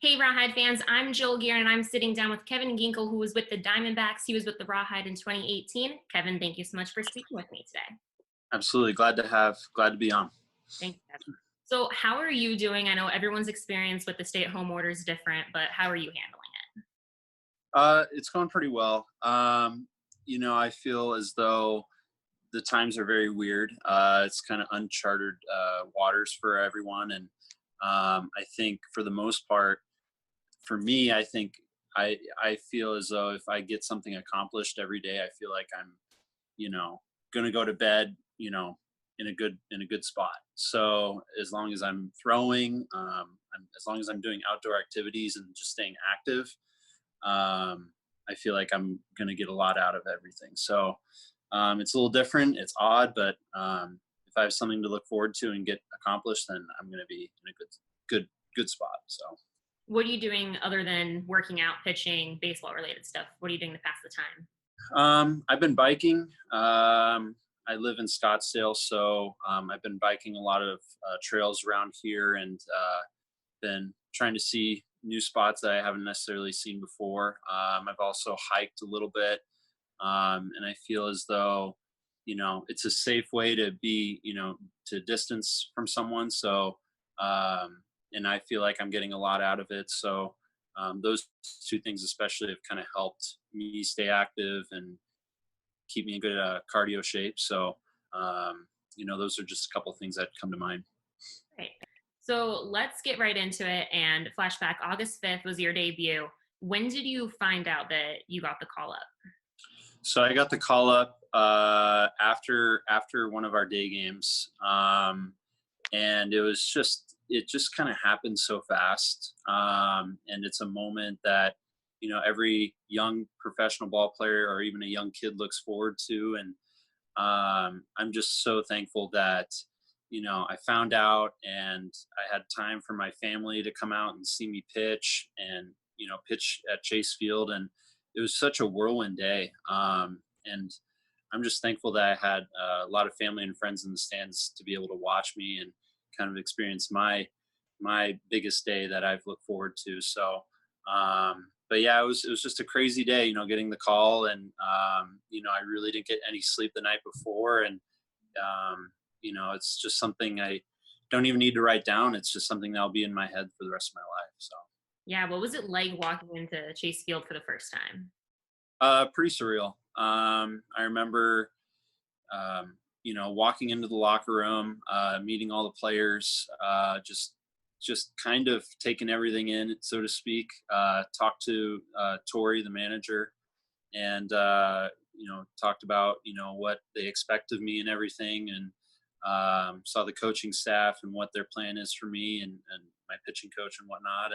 Hey, Rawhide fans, I'm Jill Gear, and I'm sitting down with Kevin Ginkel, who was with the Diamondbacks. He was with the Rawhide in 2018. Kevin, thank you so much for speaking with me today. Absolutely. Glad to be on. Thanks, Kevin. So, how are you doing? I know everyone's experience with the stay-at-home order is different, but how are you handling it? It's going pretty well. I feel as though the times are very weird. It's kind of uncharted waters for everyone. And I think for the most part, for me, I think I feel as though if I get something accomplished every day, I feel like I'm, you know, going to go to bed, in a good spot. So as long as I'm throwing, as long as I'm doing outdoor activities and just staying active, I feel like I'm going to get a lot out of everything. So it's a little different. It's odd, but if I have something to look forward to and get accomplished, then I'm going to be in a good spot. So What are you doing other than working out, pitching, baseball-related stuff? What are you doing to pass the time? I've been biking. I live in Scottsdale, so I've been biking a lot of trails around here and been trying to see new spots that I haven't necessarily seen before. I've also hiked a little bit, and I feel as though, it's a safe way to be, to distance from someone. So, and I feel like I'm getting a lot out of it. So, those two things especially have kind of helped me stay active and keep me in good cardio shape. So, those are just a couple of things that come to mind. Right. So, let's get right into it and flashback. August 5th was your debut. When did you find out that you got the call up? So I got the call up after one of our day games, and it just kind of happened so fast, and it's a moment that every young professional ball player or even a young kid looks forward to, and I'm just so thankful that I found out and I had time for my family to come out and see me pitch and pitch at Chase Field, and it was such a whirlwind day. And I'm just thankful that I had a lot of family and friends in the stands to be able to watch me and kind of experience my biggest day that I've looked forward to. So, but yeah, it was just a crazy day, getting the call, and I really didn't get any sleep the night before, and it's just something I don't even need to write down. It's just something that'll be in my head for the rest of my life. So, Yeah, what was it like walking into Chase Field for the first time? pretty surreal. I remember, walking into the locker room, meeting all the players, just kind of taking everything in, so to speak. Talked to Tori, the manager, and talked about what they expect of me and everything, and saw the coaching staff and what their plan is for me and my pitching coach and whatnot,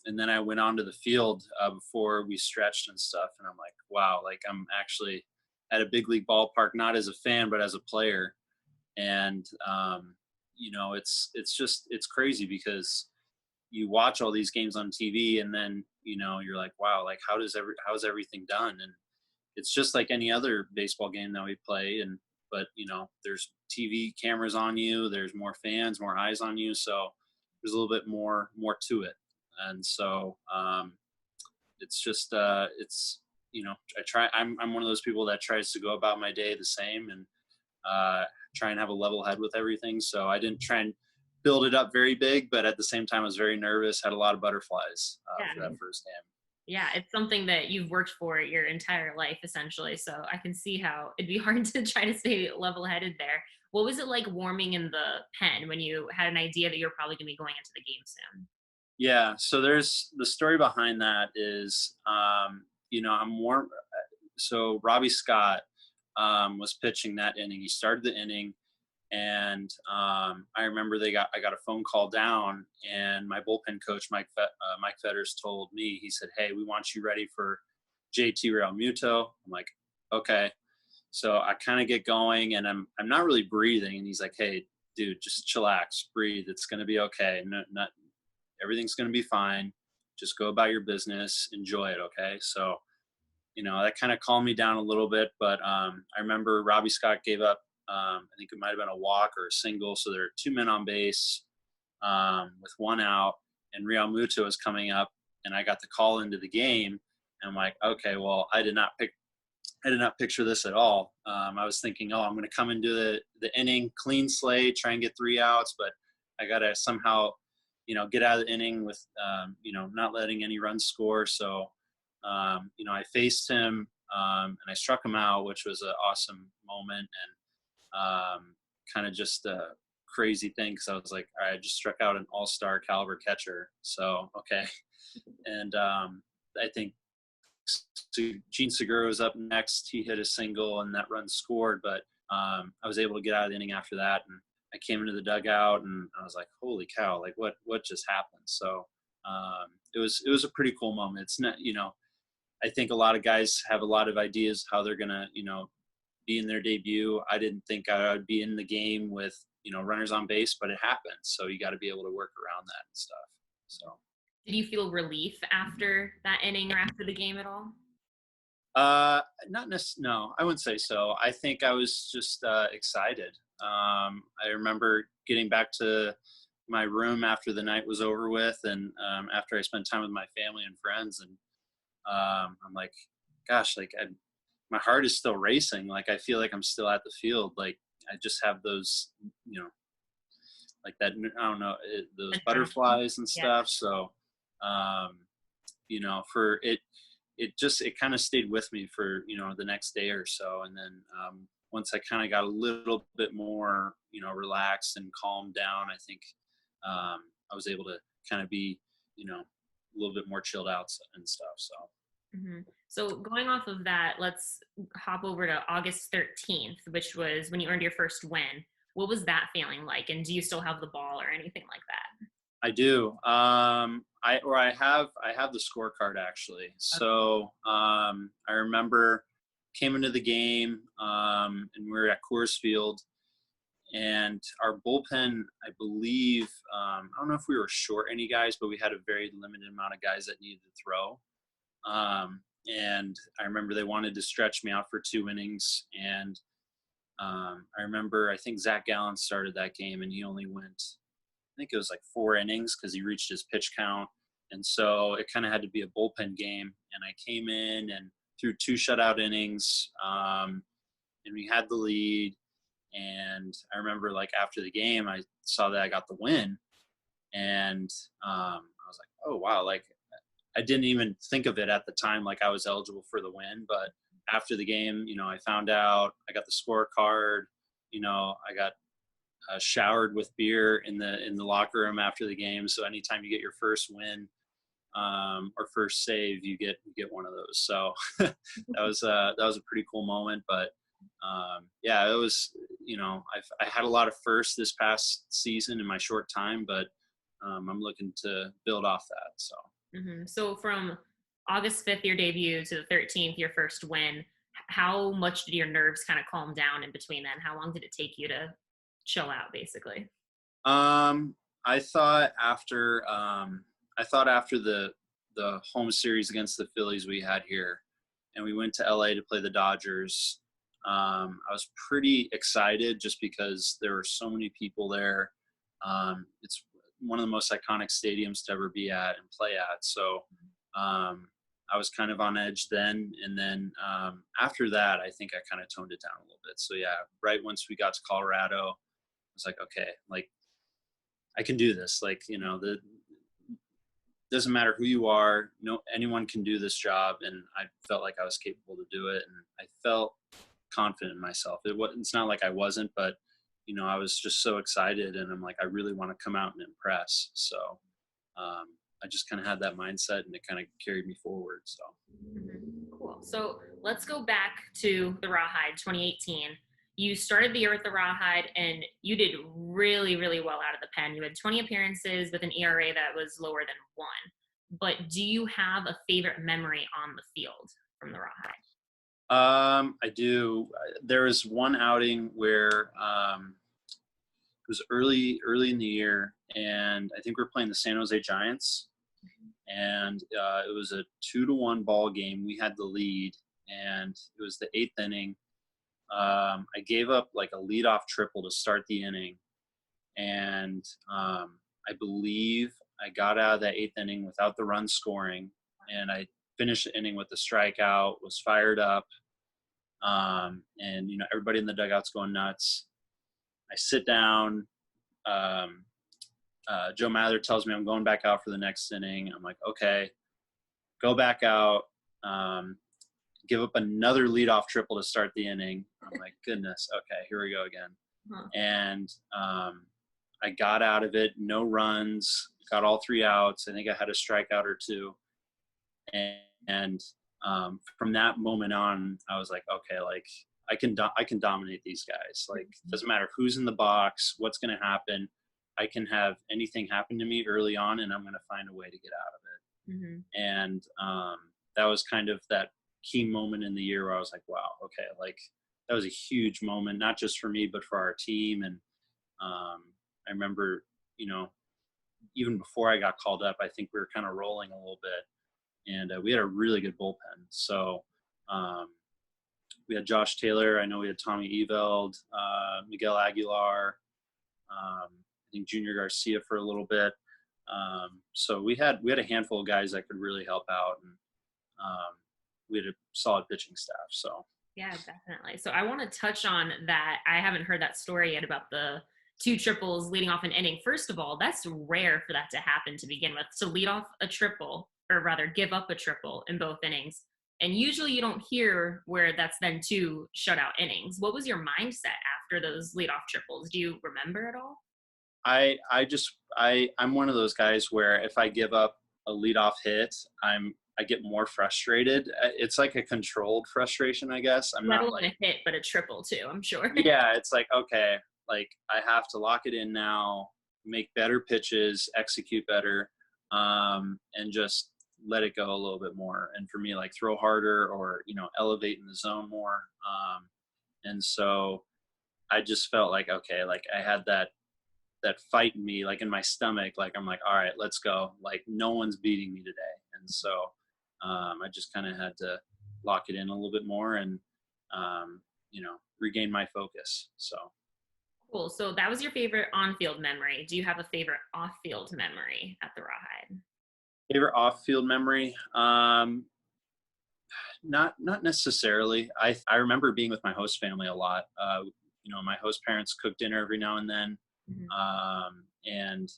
and then I went onto the field before we stretched and stuff, and I'm like, wow, like I'm actually at a big league ballpark, not as a fan but as a player. And it's crazy because you watch all these games on TV, and then you're like, wow, like how's everything done? And it's just like any other baseball game that we play, and but there's TV cameras on you, there's more fans, more eyes on you, so there's a little bit more to it. And so it's just I'm one of those people that tries to go about my day the same, and try and have a level head with everything. So I didn't try and build it up very big, but at the same time I was very nervous, had a lot of butterflies for Yeah. that first game. Yeah, it's something that you've worked for your entire life, essentially. So I can see how it'd be hard to try to stay level headed there. What was it like warming in the pen when you had an idea that you're probably going to be going into the game soon? Yeah, so there's the story behind that is, I'm more. So Robbie Scott was pitching that inning. He started the inning, and I remember I got a phone call down, and my bullpen coach Mike Fetters told me, he said, "Hey, we want you ready for JT Realmuto." I'm like, okay. So I kind of get going, and I'm not really breathing, and he's like, "Hey, dude, just chillax, breathe. It's gonna be okay. No, not everything's gonna be fine. Just go about your business, enjoy it, okay?" So that kind of calmed me down a little bit. But I remember Robbie Scott gave up. I think it might have been a walk or a single. So there are two men on base with one out. and Real Muto was coming up, and I got the call into the game. And I'm like, okay, well, I did not picture this at all. I was thinking, oh, I'm going to come into the inning, clean slate, try and get 3 outs, but I got to somehow, get out of the inning with, not letting any runs score. So, I faced him, and I struck him out, which was an awesome moment. And kind of just a crazy thing, because I was like, all right, I just struck out an all-star caliber catcher. So, okay. And I think Gene Segura was up next. He hit a single, and that run scored. But I was able to get out of the inning after that, and I came into the dugout, and I was like, "Holy cow! Like what just happened?" So it was a pretty cool moment. It's not, I think a lot of guys have a lot of ideas how they're gonna, be in their debut. I didn't think I would be in the game with, runners on base, but it happened. So you got to be able to work around that and stuff. So. Did you feel relief after that inning or after the game at all? Not necessarily. No, I wouldn't say so. I think I was just excited. I remember getting back to my room after the night was over with, and after I spent time with my family and friends, and I'm like, gosh, like my heart is still racing. Like I feel like I'm still at the field. Like I just have those, like that. I don't know, those butterflies and stuff. Yeah. So, for it kind of stayed with me for, the next day or so. And then once I kind of got a little bit more, relaxed and calmed down, I think I was able to kind of be, a little bit more chilled out and stuff. So. Mm-hmm. So going off of that, let's hop over to August 13th, which was when you earned your first win. What was that feeling like? And do you still have the ball or anything like that? I do. I have the scorecard actually. Okay. So I remember came into the game, and we were at Coors Field, and our bullpen, I believe, I don't know if we were short any guys, but we had a very limited amount of guys that needed to throw. And I remember they wanted to stretch me out for 2 innings, and I think Zach Gallen started that game, and he only went, I think it was like 4 innings because he reached his pitch count. And so it kind of had to be a bullpen game. And I came in and threw 2 shutout innings, and we had the lead. And I remember, like, after the game, I saw that I got the win. And I was like, oh, wow. Like, I didn't even think of it at the time, like I was eligible for the win. But after the game, I found out, I got the scorecard, I got showered with beer in the locker room after the game. So anytime you get your first win or first save, you get one of those. So that was a pretty cool moment. But yeah, it was, I had a lot of firsts this past season in my short time, but I'm looking to build off that. So. Mm-hmm. So from August 5th, your debut, to the 13th, your first win, how much did your nerves kind of calm down in between then? How long did it take you to chill out, basically? I thought after the home series against the Phillies we had here, and we went to LA to play the Dodgers, I was pretty excited just because there were so many people there. It's one of the most iconic stadiums to ever be at and play at. So I was kind of on edge then. And then after that, I think I kind of toned it down a little bit. So yeah, right once we got to Colorado, I was like, okay, like I can do this. Like, doesn't matter who you are, anyone can do this job. And I felt like I was capable to do it. And I felt confident in myself. It's not like I wasn't, but I was just so excited, and I'm like, I really want to come out and impress. So I just kind of had that mindset, and it kind of carried me forward. So. Mm-hmm. Cool. So let's go back to the Rawhide 2018. You started the year with the Rawhide, and you did really, really well out of the pen. You had 20 appearances with an ERA that was lower than 1. But do you have a favorite memory on the field from the Rawhide? I do. There was one outing where it was early in the year, and I think we were playing the San Jose Giants, and it was a 2-1 ball game. We had the lead, and it was the 8th inning. I gave up like a leadoff triple to start the inning, and I believe I got out of that 8th inning without the run scoring, and I finished the inning with a strikeout, was fired up. And, everybody in the dugout's going nuts. I sit down. Um, Joe Mather tells me I'm going back out for the next inning. I'm like, okay, go back out. Give up another leadoff triple to start the inning. I'm like, goodness, okay, here we go again. Huh. And I got out of it, no runs, got all 3 outs. I think I had a strikeout or 2. And from that moment on, I was like, okay, like I can dominate these guys. Like, doesn't matter who's in the box, what's going to happen. I can have anything happen to me early on, and I'm going to find a way to get out of it. Mm-hmm. And that was kind of that key moment in the year where I was like, wow, okay, like that was a huge moment, not just for me, but for our team. And I remember, even before I got called up, I think we were kind of rolling a little bit, and we had a really good bullpen. So we had Josh Taylor. I know we had Tommy Eveld, Miguel Aguilar, I think Junior Garcia for a little bit. So we had a handful of guys that could really help out, and we had a solid pitching staff. So Yeah, definitely. So I want to touch on that. I haven't heard that story yet about the 2 triples leading off an inning. First of all, that's rare for that to happen to begin with. To lead off a triple, or rather give up a triple in both innings. And usually you don't hear where that's then 2 shutout innings. What was your mindset after those leadoff triples? Do you remember at all? I'm one of those guys where if I give up a leadoff hit, I get more frustrated. It's like a controlled frustration, I guess. I'm Let not alone like, a hit, but a triple too, I'm sure. yeah, it's like, okay, like I have to lock it in now, make better pitches, execute better, and just let it go a little bit more. And for me, like throw harder or, elevate in the zone more. And so I just felt like, okay, like I had that fight in me, like in my stomach, like I'm like, all right, let's go. Like no one's beating me today. And so I just kind of had to lock it in a little bit more and, regain my focus. So. Cool. So that was your favorite on-field memory. Do you have a favorite off-field memory at the Rawhide? Favorite off-field memory? Not necessarily. I remember being with my host family a lot. My host parents cook dinner every now and then. Mm-hmm. And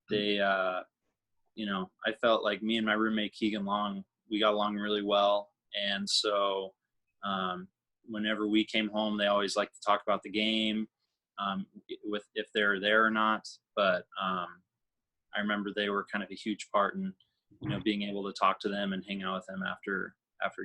they, I felt like me and my roommate Keegan Long, we got along really well. And so whenever we came home, they always liked to talk about the game, with if they were there or not. But I remember they were kind of a huge part in, being able to talk to them and hang out with them after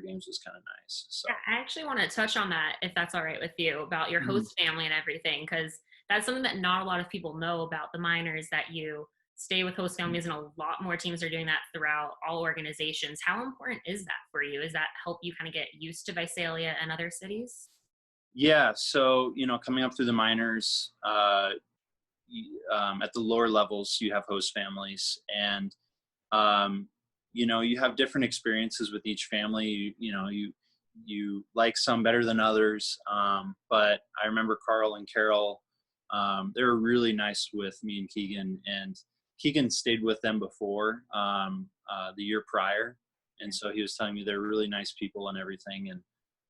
games was kind of nice. So Yeah, I actually want to touch on that, if that's all right with you, about your host family and everything, because that's something that not a lot of people know about the minors, that you stay with host families, and a lot more teams are doing that throughout all organizations. How important is that for you? Does that help you kind of get used to Visalia and other cities? Yeah. So, coming up through the minors, at the lower levels, you have host families, and, you have different experiences with each family. You like some better than others. But I remember Carl and Carol, they were really nice with me and Keegan, and Keegan stayed with them before, the year prior. And so he was telling me they're really nice people and everything. And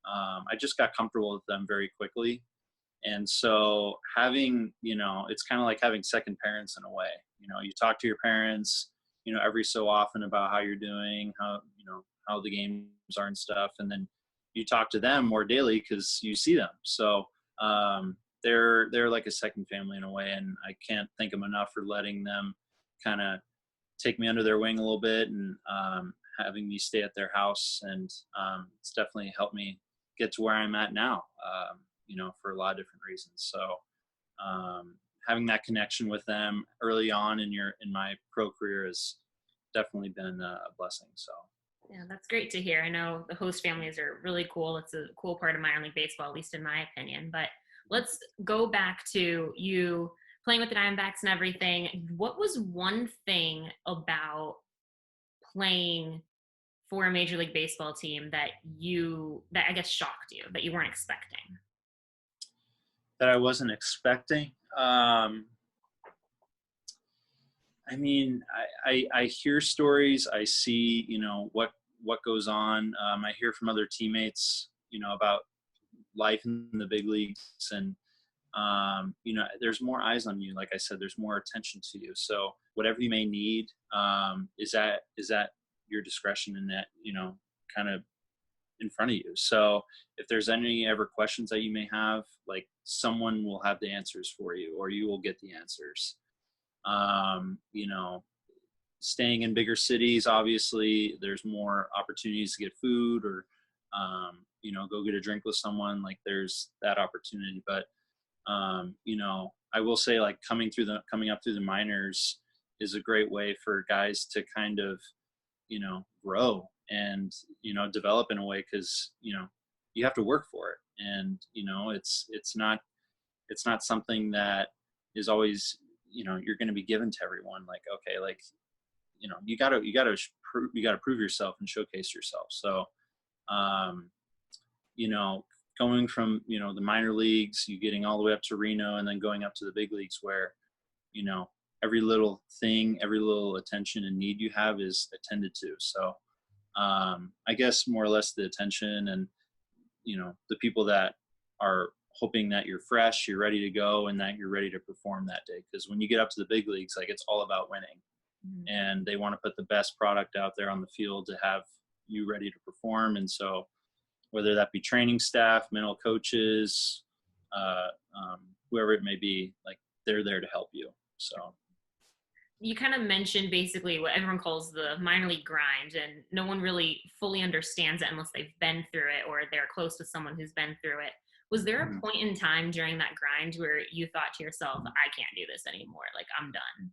I just got comfortable with them very quickly. And so having, it's kind of like having second parents in a way. You talk to your parents, every so often about how you're doing, how the games are and stuff. And then you talk to them more daily because you see them. So they're like a second family in a way. And I can't thank them enough for letting them kind of take me under their wing a little bit, and having me stay at their house. And it's definitely helped me get to where I'm at now, for a lot of different reasons. So having that connection with them early on in my pro career has definitely been a blessing. So. Yeah, that's great to hear. I know the host families are really cool. It's a cool part of minor league baseball, at least in my opinion. But let's go back to you playing with the Diamondbacks and everything. What was one thing about playing for a Major League Baseball team that I guess shocked you, that you weren't expecting? That I wasn't expecting? I I mean, I hear stories. I see, what goes on. I hear from other teammates, about life in the big leagues, and there's more eyes on you. Like I said, there's more attention to you. So whatever you may need, is at your discretion, and that, kind of in front of you. So if there's any ever questions that you may have, like, someone will have the answers for you, or you will get the answers. You know, Staying in bigger cities, obviously there's more opportunities to get food, or, go get a drink with someone. Like, there's that opportunity. But, I will say, like, coming up through the minors is a great way for guys to kind of, grow and, develop in a way. Cause, you have to work for it. And, it's not something that is always, you're going to be given to everyone. Like, okay, like, you gotta prove yourself and showcase yourself. So, um, you know, going from, the minor leagues, you getting all the way up to Reno, and then going up to the big leagues, where, you know, every little thing, every little attention and need you have is attended to. So, I guess more or less the attention, and, the people that are hoping that you're fresh, you're ready to go, and that you're ready to perform that day. Because when you get up to the big leagues, like, it's all about winning, Mhm. and they want to put the best product out there on the field to have you ready to perform. And so, whether that be training staff, mental coaches, uh, whoever it may be, like, they're there to help you. So, You kind of mentioned basically what everyone calls the minor league grind, and no one really fully understands it unless they've been through it or they're close to someone who's been through it. Was there a mhm. point in time during that grind where you thought to yourself, I can't do this anymore? Like, I'm done?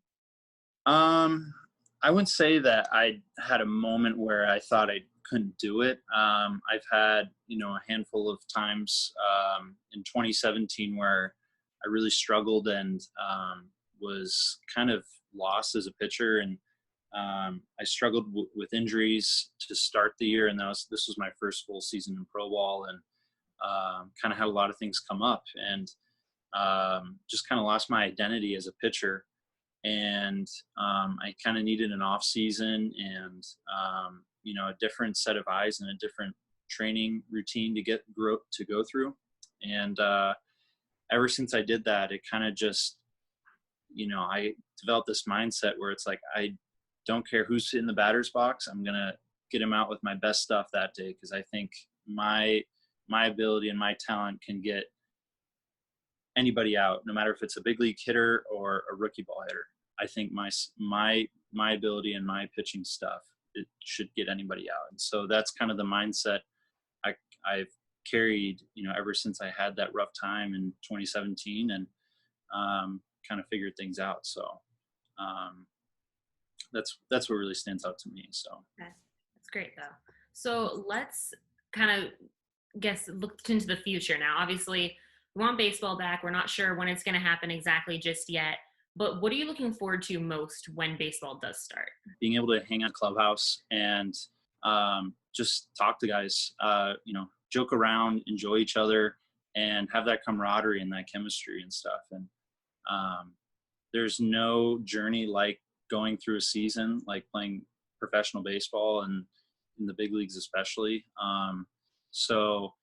um, I wouldn't say that I had a moment where I thought I couldn't do it. I've had, a handful of times, in 2017, where I really struggled, and, was kind of lost as a pitcher. And, I struggled with injuries to start the year, and this was my first full season in pro ball, and, kind of had a lot of things come up, and, just kind of lost my identity as a pitcher. And, I kind of needed an off season, and, a different set of eyes and a different training routine to go through. And, ever since I did that, it kind of just, I developed this mindset where it's like, I don't care who's in the batter's box. I'm gonna get him out with my best stuff that day, because I think my ability and my talent can get anybody out, no matter if it's a big league hitter or a rookie ball hitter. I think my ability and my pitching stuff, it should get anybody out. And so that's kind of the mindset I've carried, ever since I had that rough time in 2017, and, kind of figured things out. So, um, that's what really stands out to me. So, Okay. That's great though. So let's kind of look into the future now. Obviously, we want baseball back. We're not sure when it's going to happen exactly just yet. But what are you looking forward to most when baseball does start? being able to hang out in clubhouse, and, just talk to guys, joke around, enjoy each other, and have that camaraderie and that chemistry and stuff. And, um, there's no journey like going through a season, like playing professional baseball, and in the big leagues especially. So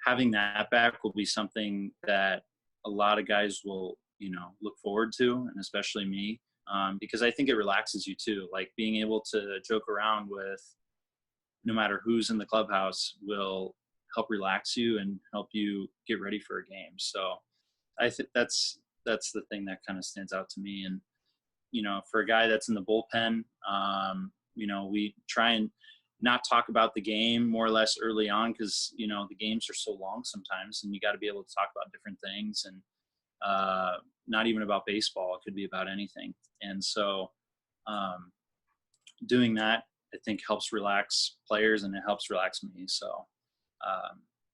having that back will be something that a lot of guys will, look forward to, and especially me, because I think it relaxes you too. Like, being able to joke around with no matter who's in the clubhouse will help relax you and help you get ready for a game. So I think that's the thing that kind of stands out to me. And, for a guy that's in the bullpen, we try and not talk about the game more or less early on, because, the games are so long sometimes, and you got to be able to talk about different things, and, not even about baseball. It could be about anything. And so, um, doing that, I think, helps relax players, and it helps relax me. So,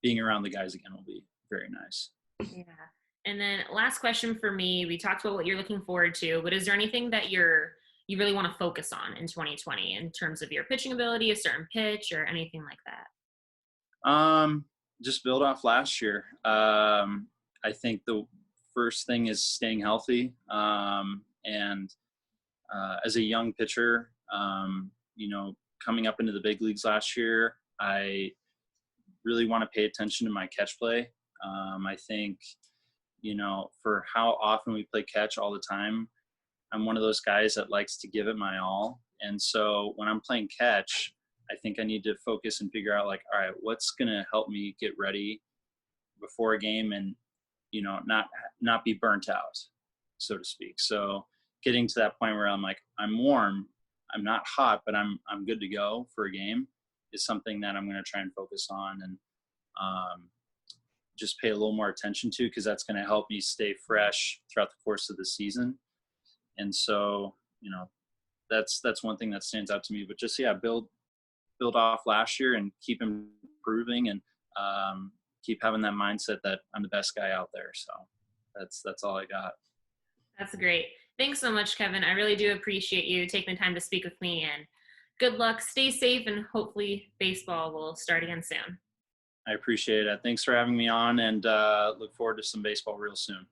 being around the guys again will be very nice. Yeah. And then last question for me, we talked about what you're looking forward to, but is there anything that you really want to focus on in 2020 in terms of your pitching ability, a certain pitch, or anything like that? Just build off last year. I think the first thing is staying healthy, and, as a young pitcher, you know, coming up into the big leagues last year, I really want to pay attention to my catch play. I think, you know, for how often we play catch all the time, I'm one of those guys that likes to give it my all. And so when I'm playing catch, I think I need to focus and figure out like, all right, what's going to help me get ready before a game and, you know, not be burnt out, so to speak. So getting to that point where I'm like, I'm warm, I'm not hot, but I'm good to go for a game is something that I'm going to try and focus on and just pay a little more attention to, because that's going to help me stay fresh throughout the course of the season. And so, you know, that's one thing that stands out to me. But just build off last year and keep improving and keep having that mindset that I'm the best guy out there. So that's all I got. That's great. Thanks so much, Kevin. I really do appreciate you taking the time to speak with me, and good luck. Stay safe, and hopefully baseball will start again soon. I appreciate it. Thanks for having me on, and look forward to some baseball real soon.